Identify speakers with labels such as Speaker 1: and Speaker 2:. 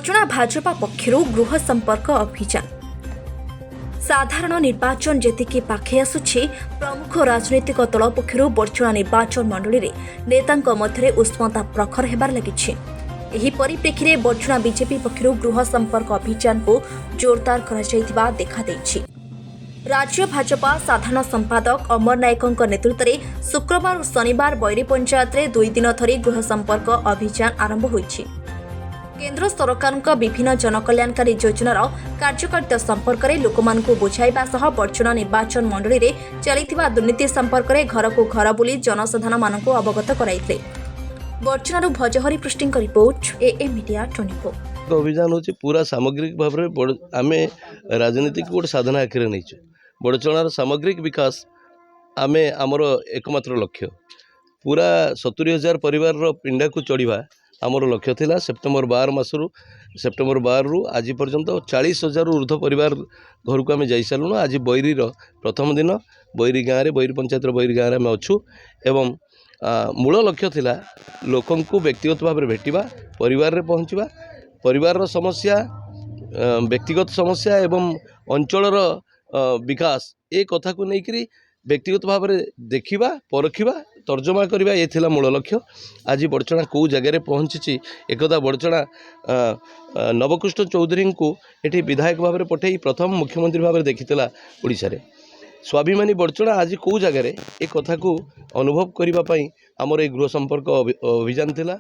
Speaker 1: बर्चुना भाजपा पक्षर गृह संपर्क अभियान साधारण निर्वाचन जेतिकी पाखे आसुछि प्रमुख राजनैतिक दल पक्षर बर्चुना निर्वाचन मंडली रे नेतांक मध्य उष्मता प्रखर हेबार लागिछि। एही परिप्रेक्षी रे बर्चुना बीजेपी पक्षर गृह संपर्क अभियान को जोरदार करा जायतिबा देखा दैछि। राज्य भाजपा साधारण संपादक अमर नायकों नेतृत्व में शुक्रवार और शनिवार बैरी पंचायत में 2 दिन धरी गृह संपर्क अभियान आरंभ होइछि। केंद्र सरकार विभिन्न जनकल्याणकारी योजनार कार्यकारिता संपर्क में लोकमानकु बुझाइबा सह बर्चुना निर्वाचन मंडली रे चलिथिबा दुर्नीति संपर्क में घर को घर बुली जनसाधारण मानकु अवगत कराइथिले। बर्चुनारू भजहरी पृष्टिंग रिपोर्ट एएम मीडिया 24।
Speaker 2: अभियान हूँ पूरा सामग्रिक भाव में आम राजनीति को गोटे साधना आखिरे नहीं बड़चणार सामग्रिक विकास आम आमर एकमात्र लक्ष्य पूरा 70,000 परिवार पिंडा को चढ़ा आमर लक्ष्य थिला। सेप्टेम्बर 12 मसरू सेप्टेम्बर 12 रु आज पर्यंत 40,000 ऊर्ध्व परिवार घर को आम जा सारूँ। आज बैरी प्रथम दिन बैरी गाँव में बैरी पंचायत बैरी गाँव में आम अच्छू एवं मूल लक्ष्य थिला लोकं को व्यक्तिगत भाव में भेटिबा परिवार रे पहुँचवा परिवार समस्या व्यक्तिगत समस्या एवं अंचलर विकास ए कथा को लेकर व्यक्तिगत भाव में देखा परखा तर्जमा करवा ये थिला मूल लक्ष्य। आज बड़चना कौ जगह पहुँची एकदा बड़चना नवकृष्ण चौधरी को ये विधायक भाव में पठे प्रथम मुख्यमंत्री भाव में देखीला ओडिशा रे स्वाभिमानी बड़चना आज कौ जगह एक कथा को अनुभव करने आमर ये गृह संपर्क अभियान थिला।